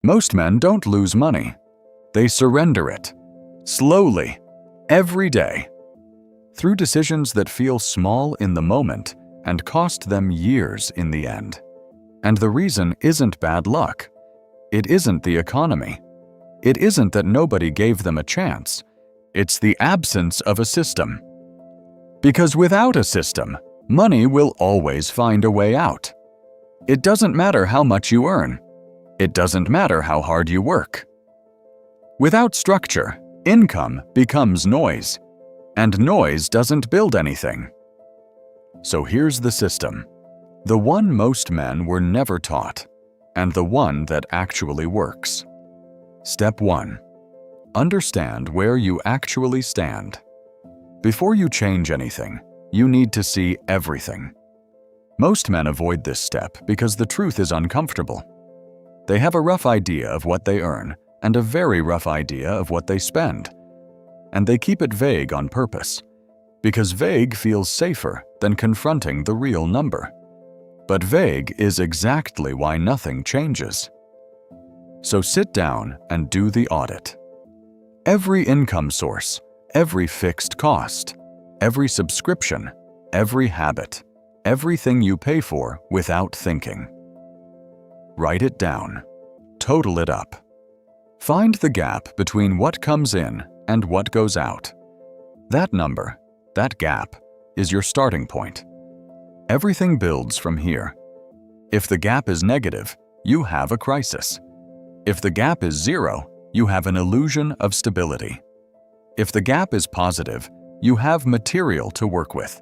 Most men don't lose money. They surrender it, slowly, every day, through decisions that feel small in the moment and cost them years in the end. And the reason isn't bad luck. It isn't the economy. It isn't that nobody gave them a chance. It's the absence of a system. Because without a system, money will always find a way out. It doesn't matter how much you earn. It doesn't matter how hard you work. Without structure, income becomes noise, and noise doesn't build anything. So here's the system, the one most men were never taught, and the one that actually works. Step 1. Understand where you actually stand. Before you change anything, you need to see everything. Most men avoid this step because the truth is uncomfortable. They have a rough idea of what they earn and a very rough idea of what they spend. And they keep it vague on purpose, because vague feels safer than confronting the real number. But vague is exactly why nothing changes. So sit down and do the audit. Every income source, every fixed cost, every subscription, every habit, everything you pay for without thinking. Write it down. Total it up. Find the gap between what comes in and what goes out. That number, that gap, is your starting point. Everything builds from here. If the gap is negative, you have a crisis. If the gap is 0, you have an illusion of stability. If the gap is positive, you have material to work with.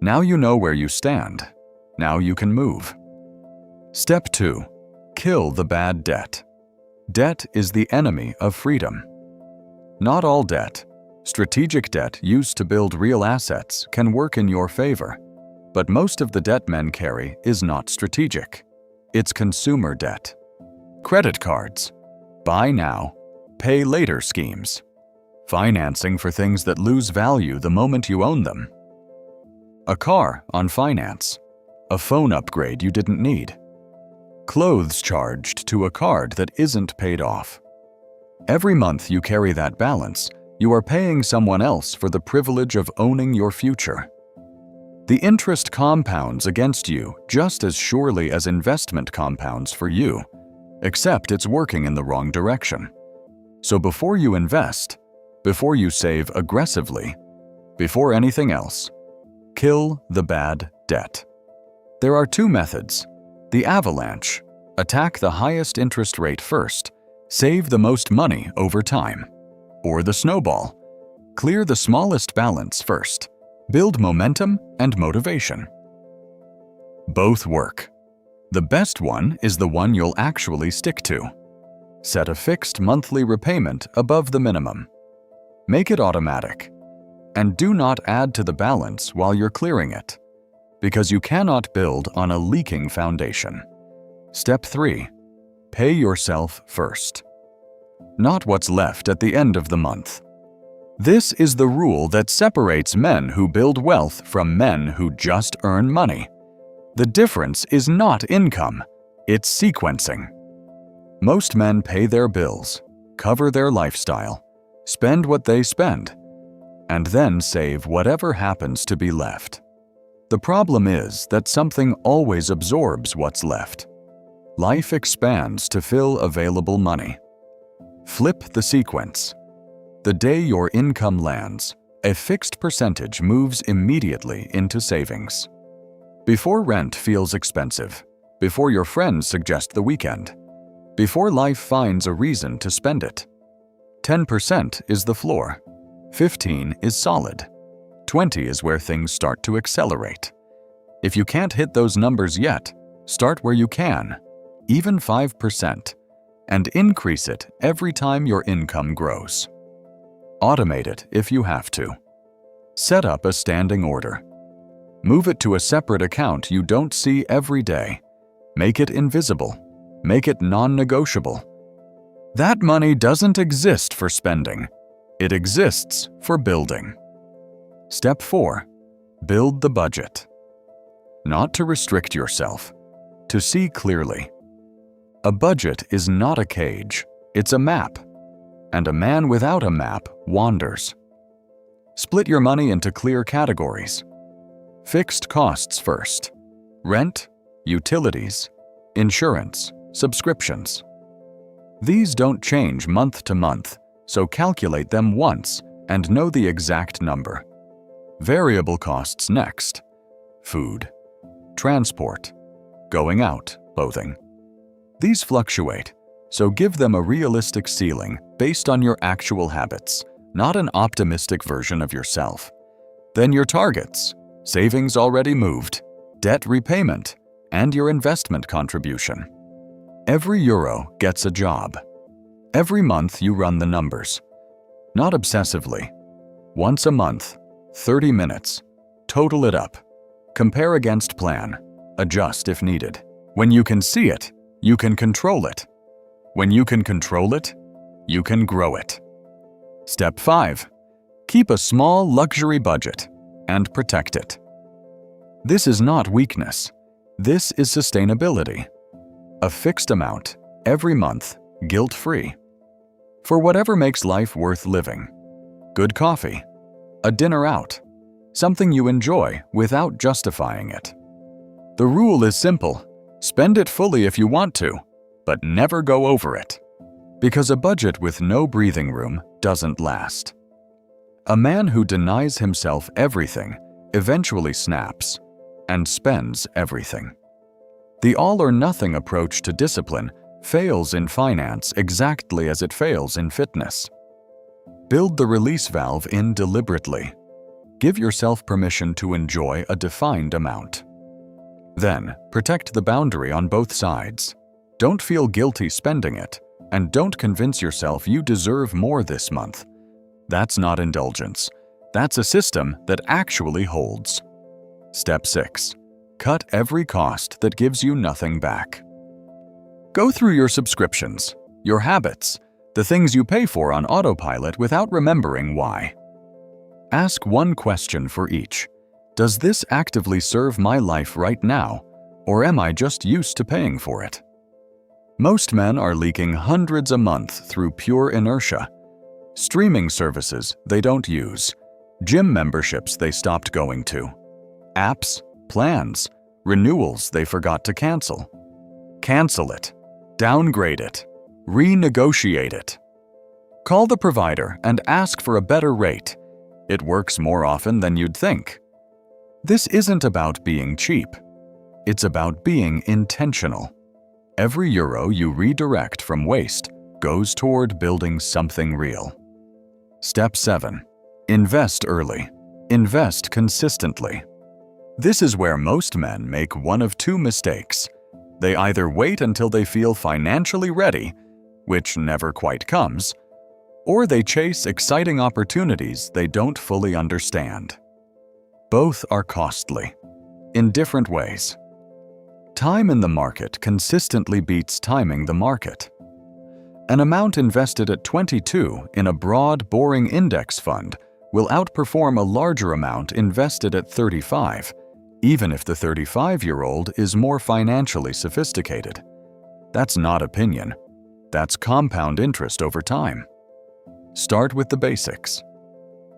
Now you know where you stand. Now you can move. Step 2. Kill the bad debt. Debt is the enemy of freedom. Not all debt. Strategic debt used to build real assets can work in your favor, but most of the debt men carry is not strategic. It's consumer debt. Credit cards, buy now, pay later schemes, financing for things that lose value the moment you own them. A car on finance, a phone upgrade you didn't need, clothes charged to a card that isn't paid off. Every month you carry that balance, you are paying someone else for the privilege of owning your future. The interest compounds against you just as surely as investment compounds for you, except it's working in the wrong direction. So before you invest, before you save aggressively, before anything else, kill the bad debt. There are 2 methods. The avalanche, attack the highest interest rate first, save the most money over time. Or the snowball, clear the smallest balance first, build momentum and motivation. Both work. The best one is the one you'll actually stick to. Set a fixed monthly repayment above the minimum. Make it automatic. And do not add to the balance while you're clearing it, because you cannot build on a leaking foundation. Step 3. Pay yourself first. Not what's left at the end of the month. This is the rule that separates men who build wealth from men who just earn money. The difference is not income, it's sequencing. Most men pay their bills, cover their lifestyle, spend what they spend, and then save whatever happens to be left. The problem is that something always absorbs what's left. Life expands to fill available money. Flip the sequence. The day your income lands, a fixed percentage moves immediately into savings. Before rent feels expensive, before your friends suggest the weekend, before life finds a reason to spend it. 10% is the floor, 15% is solid, 20% is where things start to accelerate. If you can't hit those numbers yet, start where you can, even 5%, and increase it every time your income grows. Automate it if you have to. Set up a standing order. Move it to a separate account you don't see every day. Make it invisible. Make it non-negotiable. That money doesn't exist for spending. It exists for building. Step 4. Build the budget. Not to restrict yourself, to see clearly. A budget is not a cage, it's a map. And a man without a map wanders. Split your money into clear categories. Fixed costs first: rent, utilities, insurance, subscriptions. These don't change month to month, so calculate them once and know the exact number. Variable costs next: food, transport, going out, clothing. These fluctuate, so give them a realistic ceiling based on your actual habits, not an optimistic version of yourself. Then your targets: savings already moved, debt repayment, and your investment contribution. Every euro gets a job. Every month you run the numbers. Not obsessively. Once a month, 30 minutes. Total it up. Compare against plan. Adjust if needed. When you can see it, you can control it. When you can control it, you can grow it. Step 5. Keep a small luxury budget and protect it. This is not weakness. This is sustainability. A fixed amount, every month, guilt-free. For whatever makes life worth living. Good coffee, a dinner out, something you enjoy without justifying it. The rule is simple: spend it fully if you want to, but never go over it. Because a budget with no breathing room doesn't last. A man who denies himself everything eventually snaps and spends everything. The all-or-nothing approach to discipline fails in finance exactly as it fails in fitness. Build the release valve in deliberately. Give yourself permission to enjoy a defined amount. Then, protect the boundary on both sides. Don't feel guilty spending it, and don't convince yourself you deserve more this month. That's not indulgence. That's a system that actually holds. Step 6. Cut every cost that gives you nothing back. Go through your subscriptions, your habits, the things you pay for on autopilot without remembering why. Ask one question for each. Does this actively serve my life right now, or am I just used to paying for it? Most men are leaking hundreds a month through pure inertia. Streaming services they don't use, gym memberships they stopped going to, apps, plans, renewals they forgot to cancel. Cancel it, downgrade it, renegotiate it. Call the provider and ask for a better rate. It works more often than you'd think. This isn't about being cheap. It's about being intentional. Every euro you redirect from waste goes toward building something real. Step 7. Invest early. Invest consistently. This is where most men make one of two mistakes. They either wait until they feel financially ready, which never quite comes, or they chase exciting opportunities they don't fully understand. Both are costly, in different ways. Time in the market consistently beats timing the market. An amount invested at 22 in a broad, boring index fund will outperform a larger amount invested at 35, even if the 35-year-old is more financially sophisticated. That's not opinion. That's compound interest over time. Start with the basics.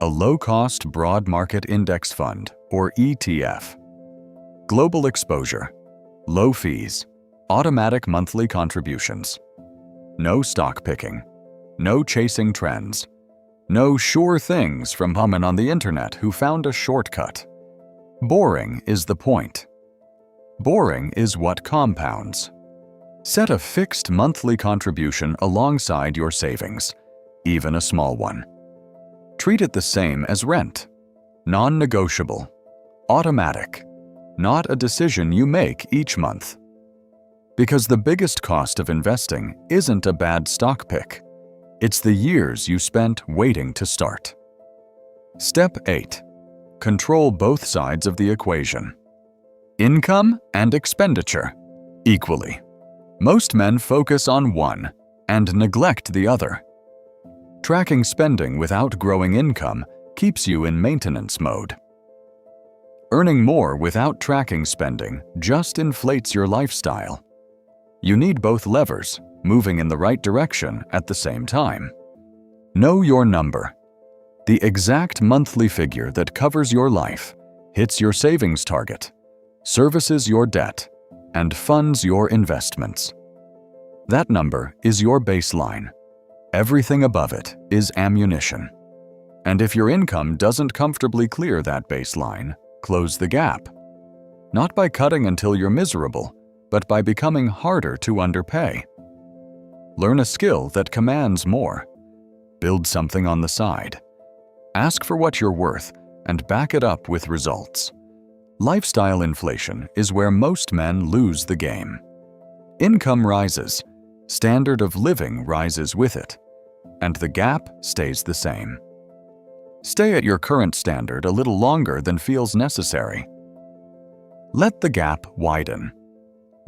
A low-cost broad market index fund, or ETF. Global exposure. Low fees. Automatic monthly contributions. No stock picking. No chasing trends. No sure things from someone on the internet who found a shortcut. Boring is the point. Boring is what compounds. Set a fixed monthly contribution alongside your savings, even a small one. Treat it the same as rent. Non-negotiable. Automatic. Not a decision you make each month. Because the biggest cost of investing isn't a bad stock pick. It's the years you spent waiting to start. Step 8. Control both sides of the equation. Income and expenditure, equally. Most men focus on one and neglect the other. Tracking spending without growing income keeps you in maintenance mode. Earning more without tracking spending just inflates your lifestyle. You need both levers, moving in the right direction at the same time. Know your number. The exact monthly figure that covers your life, hits your savings target, services your debt, and funds your investments. That number is your baseline. Everything above it is ammunition. And if your income doesn't comfortably clear that baseline, close the gap. Not by cutting until you're miserable, but by becoming harder to underpay. Learn a skill that commands more. Build something on the side. Ask for what you're worth and back it up with results. Lifestyle inflation is where most men lose the game. Income rises, standard of living rises with it, and the gap stays the same. Stay at your current standard a little longer than feels necessary. Let the gap widen.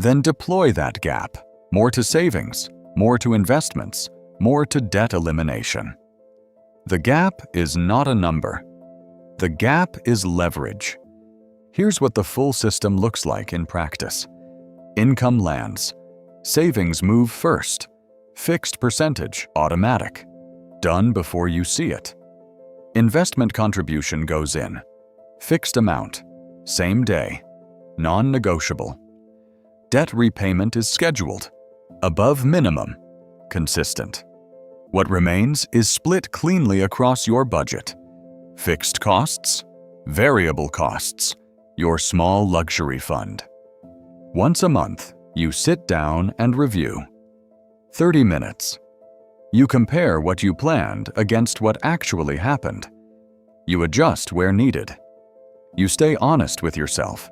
Then deploy that gap, more to savings, more to investments, more to debt elimination. The gap is not a number. The gap is leverage. Here's what the full system looks like in practice. Income lands. Savings move first. Fixed percentage, automatic. Done before you see it. Investment contribution goes in. Fixed amount. Same day. Non-negotiable. Debt repayment is scheduled. Above minimum. Consistent. What remains is split cleanly across your budget. Fixed costs, variable costs, your small luxury fund. Once a month, you sit down and review. 30 minutes. You compare what you planned against what actually happened. You adjust where needed. You stay honest with yourself.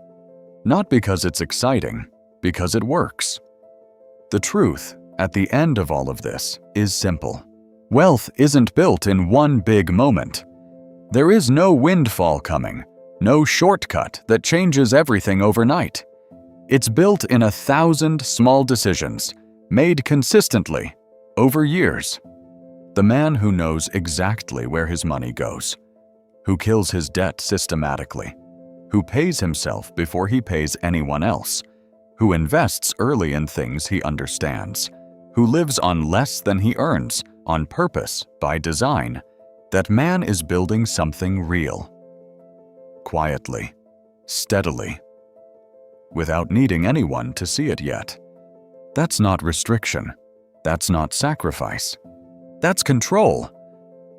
Not because it's exciting, because it works. The truth, at the end of all of this, is simple. Wealth isn't built in one big moment. There is no windfall coming, no shortcut that changes everything overnight. It's built in 1,000 small decisions, made consistently, over years. The man who knows exactly where his money goes, who kills his debt systematically, who pays himself before he pays anyone else, who invests early in things he understands, who lives on less than he earns, on purpose, by design, that man is building something real. Quietly, steadily, without needing anyone to see it yet. That's not restriction. That's not sacrifice. That's control.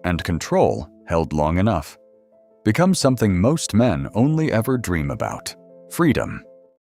And control, held long enough, becomes something most men only ever dream about: freedom.